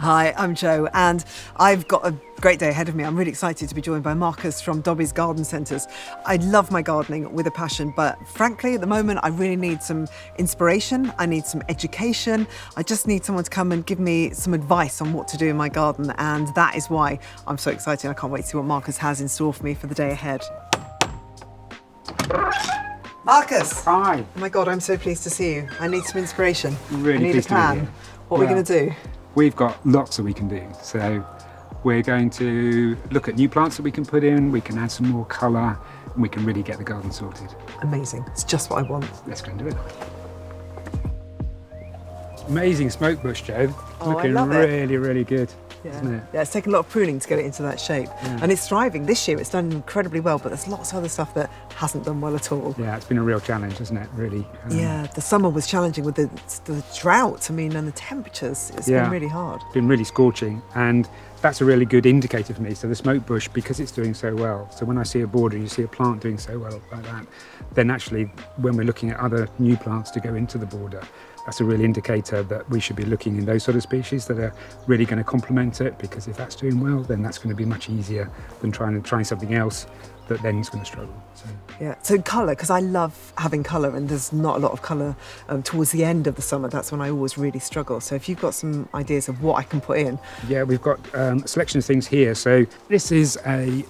Hi, I'm Jo, and I've got a great day ahead of me. I'm really excited to be joined by Marcus from Dobbies Garden Centres. I love my gardening with a passion, but frankly, at the moment, I really need some inspiration. I need some education. I just need someone to come and give me some advice on what to do in my garden, and that is why I'm so excited. I can't wait to see what Marcus has in store for me for the day ahead. Marcus! Hi. Oh my God, I'm so pleased to see you. I need some inspiration. Really I need a pleased to be plan. here. What are we going to do? We've got lots that we can do. So we're going to look at new plants that we can put in, we can add some more colour, and we can really get the garden sorted. Amazing. It's just what I want. Let's go and do it. Amazing smoke bush, Jo. Oh, Looking I love really, really good, Yeah. isn't it? Yeah, it's taken a lot of pruning to get it into that shape. Yeah. And it's thriving. This year it's done incredibly well, but there's lots of other stuff that hasn't done well at all. Yeah, it's been a real challenge, hasn't it, really? Yeah, the summer was challenging with the drought, and the temperatures. It's been really hard. Been really scorching, and that's a really good indicator for me. So the smoke bush, because it's doing so well, so when I see a border, you see a plant doing so well like that, then actually when we're looking at other new plants to go into the border, that's a real indicator that we should be looking in those sort of species that are really going to complement it, because if that's doing well, then that's going to be much easier than trying something else that then is going to struggle. So colour, because I love having colour, and there's not a lot of colour towards the end of the summer. That's when I always really struggle. So if you've got some ideas of what I can put in. Yeah, we've got a selection of things here. So this is a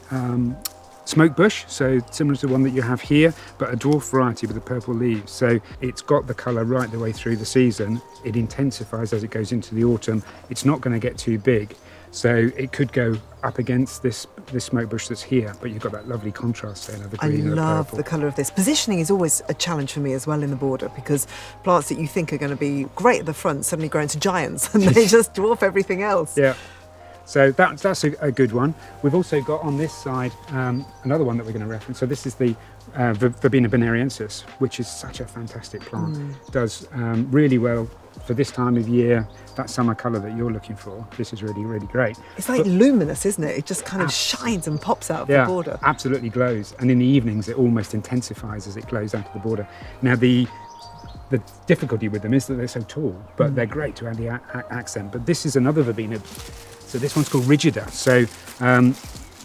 smoke bush, so similar to the one that you have here, but a dwarf variety with the purple leaves. So it's got the colour right the way through the season. It intensifies as it goes into the autumn. It's not going to get too big. So it could go up against this smoke bush that's here, but you've got that lovely contrast there of the green and the purple. I love the colour of this. Positioning is always a challenge for me as well in the border, because plants that you think are going to be great at the front suddenly grow into giants and they just dwarf everything else. Yeah. So that's a good one. We've also got on this side another one that we're going to reference. So this is the Verbena bonariensis, which is such a fantastic plant. Does really well for this time of year, that summer colour that you're looking for. This is really, really great. It's like luminous, isn't it? It just kind of shines and pops out of the border. Absolutely glows. And in the evenings, it almost intensifies as it glows out of the border. Now, the difficulty with them is that they're so tall, but they're great to add the accent. But this is another verbena. So this one's called rigida. So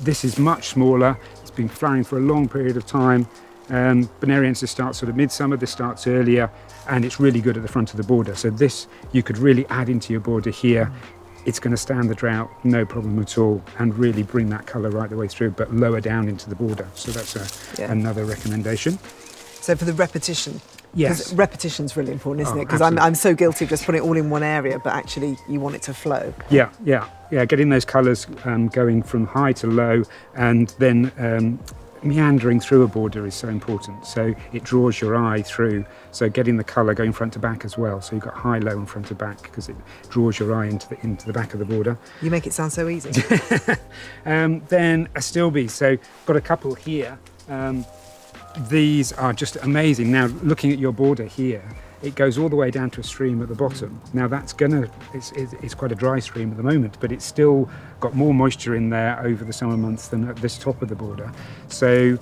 this is much smaller. It's been flowering for a long period of time. Bonariensis starts sort of midsummer, this starts earlier, and it's really good at the front of the border. So this you could really add into your border here. It's going to stand the drought, no problem at all, and really bring that colour right the way through, but lower down into the border. So that's another recommendation. So for the repetition. Yes. Repetition's really important, isn't it? Because Absolutely. I'm so guilty of just putting it all in one area, but actually you want it to flow. Yeah. Getting those colours going from high to low, and then meandering through a border is so important. So it draws your eye through. So getting the colour going front to back as well. So you've got high, low, and front to back, because it draws your eye into the back of the border. You make it sound so easy. Then astilbes. So got a couple here. These are just amazing. Now, looking at your border here, it goes all the way down to a stream at the bottom. Now it's quite a dry stream at the moment, but it's still got more moisture in there over the summer months than at this top of the border. So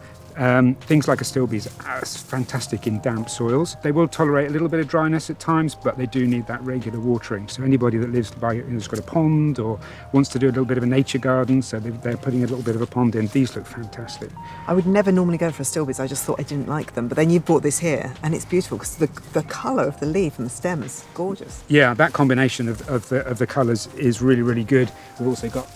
things like astilbes are fantastic in damp soils. They will tolerate a little bit of dryness at times, but they do need that regular watering. So anybody that lives has got a pond or wants to do a little bit of a nature garden, so they're putting a little bit of a pond in, these look fantastic. I would never normally go for astilbes. I just thought I didn't like them. But then you brought this here, and it's beautiful because the colour of the leaf and the stem is gorgeous. Yeah, that combination of the colours is really, really good. We've also got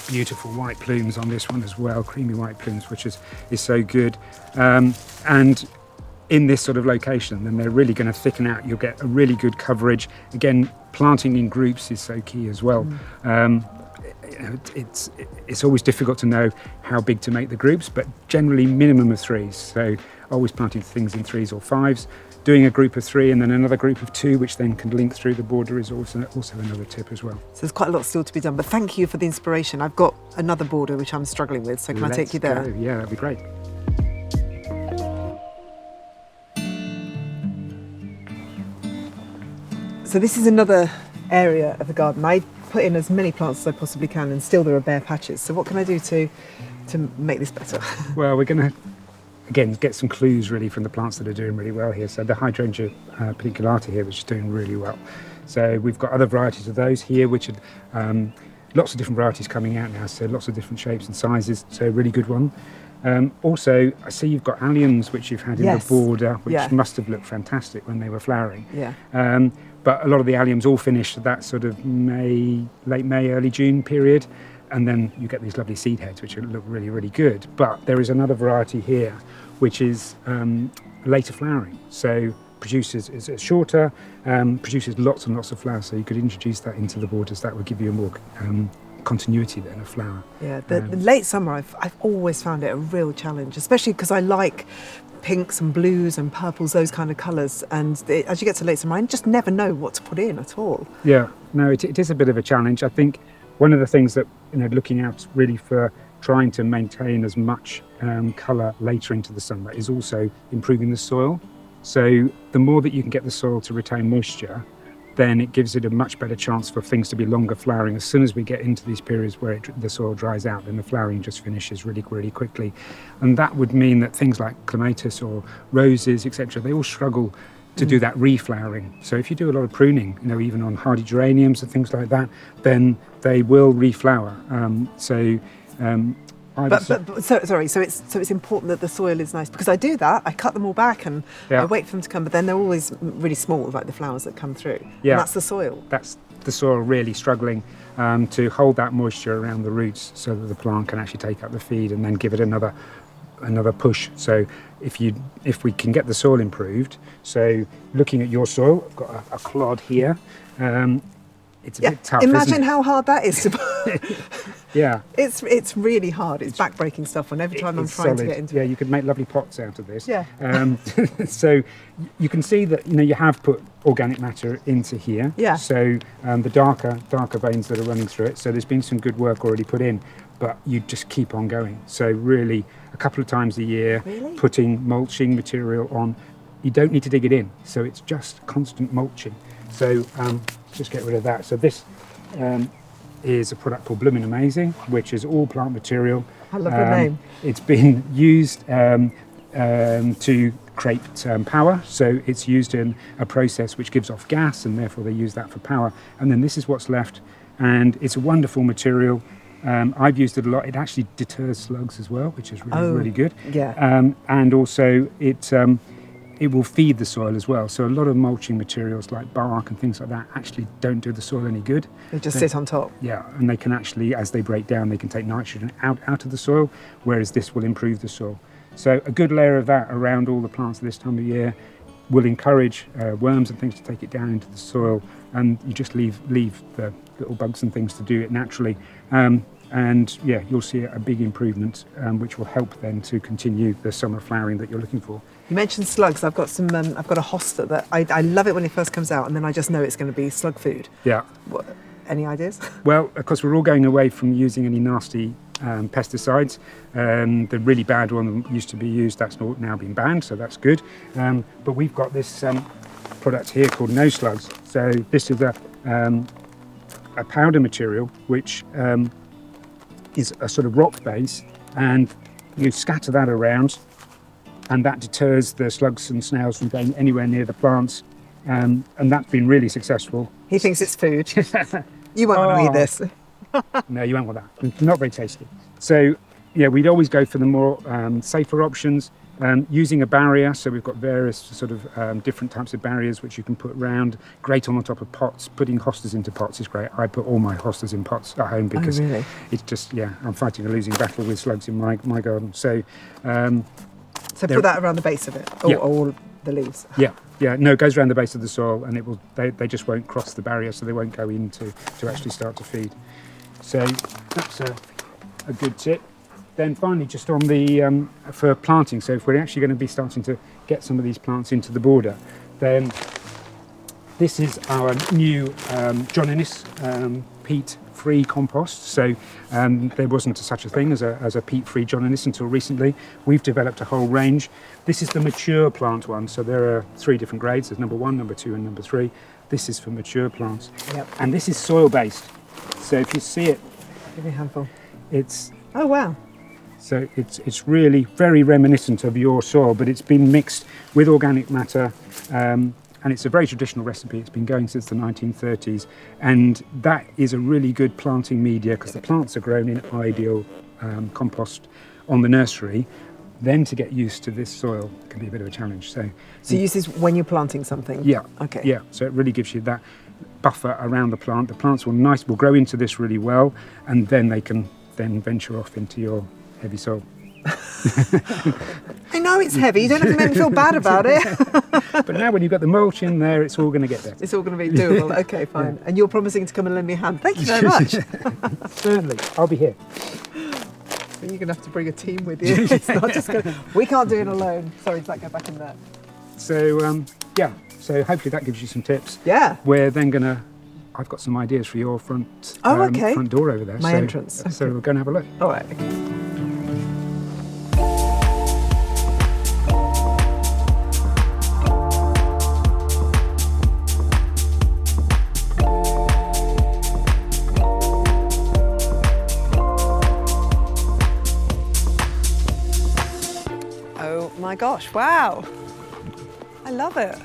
beautiful white plumes on this one as well, creamy white plumes, which is so good. And in this sort of location, then they're really going to thicken out. You'll get a really good coverage. Again, planting in groups is so key as well. It's always difficult to know how big to make the groups, but generally minimum of 3s. So always planting things in 3s or 5s. Doing a group of 3 and then another group of 2, which then can link through the border, is also another tip as well. So there's quite a lot still to be done, but thank you for the inspiration. I've got another border which I'm struggling with, so can I take you there? Go. Yeah, that'd be great. So this is another area of the garden. I put in as many plants as I possibly can, and still there are bare patches. So what can I do to make this better? Well, we're going to again get some clues really from the plants that are doing really well here. So the hydrangea paniculata here, which is doing really well. So we've got other varieties of those here, which are lots of different varieties coming out now, so lots of different shapes and sizes, so a really good one. Also, I see you've got alliums which you've had in the border, which must have looked fantastic when they were flowering. Yeah. But a lot of the alliums all finish at that sort of late May, early June period, and then you get these lovely seed heads which look really, really good. But there is another variety here which is later flowering, so produces is shorter, produces lots and lots of flowers. So you could introduce that into the borders. That would give you a more continuity then of flower. Yeah, the late summer I've always found it a real challenge, especially because I like pinks and blues and purples, those kind of colours, and as you get to late summer I just never know what to put in at all. Yeah, no, it is a bit of a challenge. I think one of the things that, looking out really for trying to maintain as much colour later into the summer is also improving the soil. So the more that you can get the soil to retain moisture, then it gives it a much better chance for things to be longer flowering. As soon as we get into these periods where the soil dries out, then the flowering just finishes really, really quickly. And that would mean that things like clematis or roses, etc., they all struggle to do that reflowering. So if you do a lot of pruning, even on hardy geraniums and things like that, then they will reflower. So it's important that the soil is nice, because I do that. I cut them all back and I wait for them to come, but then they're always really small, like the flowers that come through. Yeah, and that's the soil. That's the soil really struggling to hold that moisture around the roots, so that the plant can actually take up the feed and then give it another push. So if we can get the soil improved, so looking at your soil, I've got a clod here. It's a bit tough. Imagine how hard that is to. Yeah. It's really hard. It's backbreaking stuff. And every time I'm trying to get into it. Yeah, you could make lovely pots out of this. Yeah. So you can see that you have put organic matter into here. Yeah. So the darker veins that are running through it. So there's been some good work already put in, but you just keep on going. So really, a couple of times a year, putting mulching material on. You don't need to dig it in. So it's just constant mulching. So just get rid of that. So this is a product called Bloomin' Amazing, which is all plant material. I love the name. It's been used to create power. So it's used in a process which gives off gas, and therefore they use that for power. And then this is what's left, and it's a wonderful material. I've used it a lot. It actually deters slugs as well, which is really, really good. Yeah. And also it will feed the soil as well. So a lot of mulching materials like bark and things like that actually don't do the soil any good. They just sit on top. Yeah, and they can actually, as they break down, they can take nitrogen out of the soil, whereas this will improve the soil. So a good layer of that around all the plants this time of year will encourage worms and things to take it down into the soil, and you just leave the little bugs and things to do it naturally. And yeah, you'll see a big improvement, which will help then to continue the summer flowering that you're looking for. You mentioned slugs. I've got some. I've got a hosta that I love it when it first comes out, and then I just know it's going to be slug food. Yeah. Any ideas? Well, of course, we're all going away from using any nasty pesticides. The really bad one that used to be used, that's now been banned, so that's good. But we've got this product here called No Slugs. So this is a powder material which is a sort of rock base, and you scatter that around, and that deters the slugs and snails from going anywhere near the plants, and that's been really successful. He thinks it's food. You won't want to eat this. No, you won't want that. It's not very tasty. So yeah, we'd always go for the more safer options, using a barrier. So we've got various sort of different types of barriers which you can put round. Great on the top of pots. Putting hostas into pots is great. I put all my hostas in pots at home because it's just, I'm fighting a losing battle with slugs in my garden. So put that around the base of it, or all the leaves. No, it goes around the base of the soil, and it will. They just won't cross the barrier, so they won't go in to actually start to feed. So that's a good tip. Then finally, just on the for planting. So if we're actually going to be starting to get some of these plants into the border, then this is our new John Innes peat-free compost. So there wasn't such a thing as a peat-free John Innes until recently. We've developed a whole range. This is the mature plant one. So there are 3 different grades. There's number 1, number 2, and number 3. This is for mature plants. Yep. And this is soil-based. So if you see it, give me a handful. It's wow. So it's really very reminiscent of your soil, but it's been mixed with organic matter, and and it's a very traditional recipe. It's been going since the 1930s, and that is a really good planting media because the plants are grown in ideal compost on the nursery. Then to get used to this soil can be a bit of a challenge. So you use this when you're planting something? Yeah. Okay. Yeah, so it really gives you that buffer around the plant. The plants will grow into this really well, and then they can then venture off into your heavy soil. I know it's heavy, you don't have to make me feel bad about it. But now when you've got the mulch in there, it's all going to get better. It's all going to be doable. Okay, fine. And you're promising to come and lend me a hand. Thank you very much. Certainly, I'll be here. But you're going to have to bring a team with you. It's not just we can't do it alone. Sorry, does that go back in there? So, so hopefully that gives you some tips. Yeah. We're then going to, I've got some ideas for your front front door over there. My entrance. So we're going to have a look. All right. Oh my gosh, wow. I love it.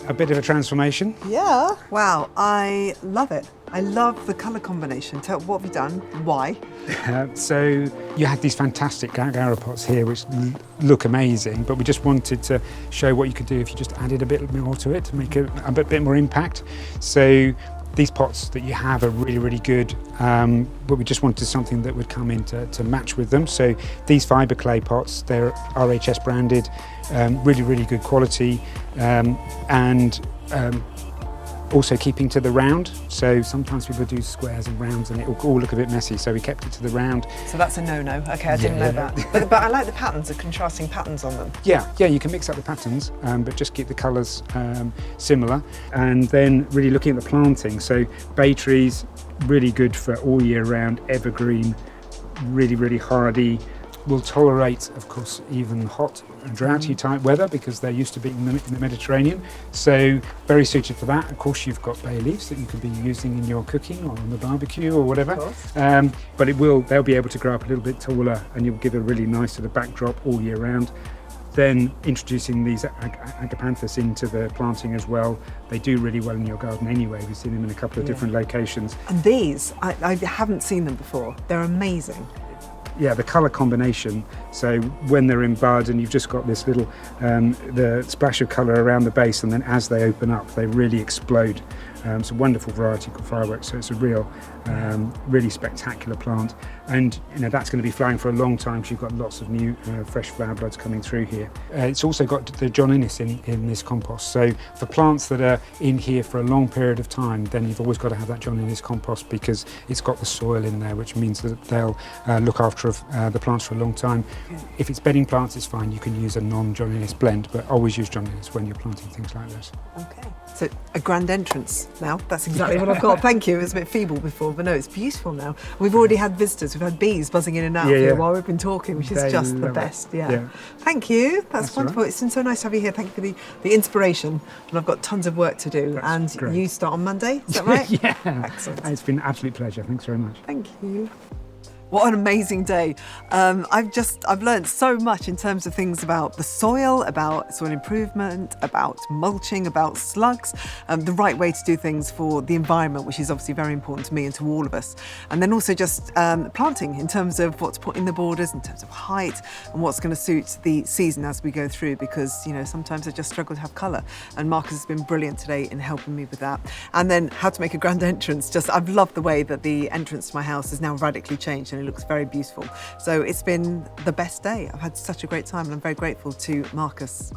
A bit of a transformation. Yeah. Wow, I love it. I love the colour combination. Tell what have you done? Why? So you had these fantastic pots here which look amazing, but we just wanted to show what you could do if you just added a bit more to it to make it a bit more impact. So these pots that you have are really, really good, but we just wanted something that would come in to match with them. So these fibre clay pots, they're RHS branded, really, really good quality, and also keeping to the round. So sometimes people do squares and rounds and it will all look a bit messy, so we kept it to the round. So that's a no-no. Okay, I didn't know that. But I like the patterns, the contrasting patterns on them. Yeah, you can mix up the patterns, but just keep the colours similar. And then really looking at the planting, so bay trees, really good for all year round, evergreen, really, really hardy, will tolerate, of course, even hot and droughty type weather because they're used to being in the Mediterranean. So very suited for that. Of course, you've got bay leaves that you could be using in your cooking or on the barbecue or whatever. But they'll be able to grow up a little bit taller and you'll give a really nice sort of backdrop all year round. Then introducing these agapanthus into the planting as well. They do really well in your garden anyway. We've seen them in a couple of different locations. And these, I haven't seen them before. They're amazing. Yeah, the colour combination, so when they're in bud and you've just got this little the splash of colour around the base, and then as they open up they really explode. It's a wonderful variety called Fireworks, so it's a real really spectacular plant, and that's going to be flowering for a long time because you've got lots of new fresh flower buds coming through here. It's also got the John Innes in this compost, so for plants that are in here for a long period of time, then you've always got to have that John Innes compost because it's got the soil in there, which means that they'll look after the plants for a long time. If it's bedding plants, it's fine, you can use a non-John Innes blend, but always use John Innes when you're planting things like this. Okay, so a grand entrance now. That's exactly what I've got. Thank you. It was a bit feeble before, but no, it's beautiful now. We've already had visitors. We've had bees buzzing in and out here while we've been talking, which is just the best. Yeah. Thank you. That's wonderful. Right. It's been so nice to have you here. Thank you for the inspiration. And I've got tons of work to do. That's great. You start on Monday. Is that right? Yeah. Excellent. It's been an absolute pleasure. Thanks very much. Thank you. What an amazing day. I've learned so much in terms of things about the soil, about soil improvement, about mulching, about slugs, the right way to do things for the environment, which is obviously very important to me and to all of us. And then also just planting in terms of what to put in the borders, in terms of height and what's going to suit the season as we go through, because, sometimes I just struggle to have colour. And Marcus has been brilliant today in helping me with that. And then how to make a grand entrance. I've loved the way that the entrance to my house is now radically changed. It looks very beautiful. So it's been the best day. I've had such a great time and I'm very grateful to Marcus.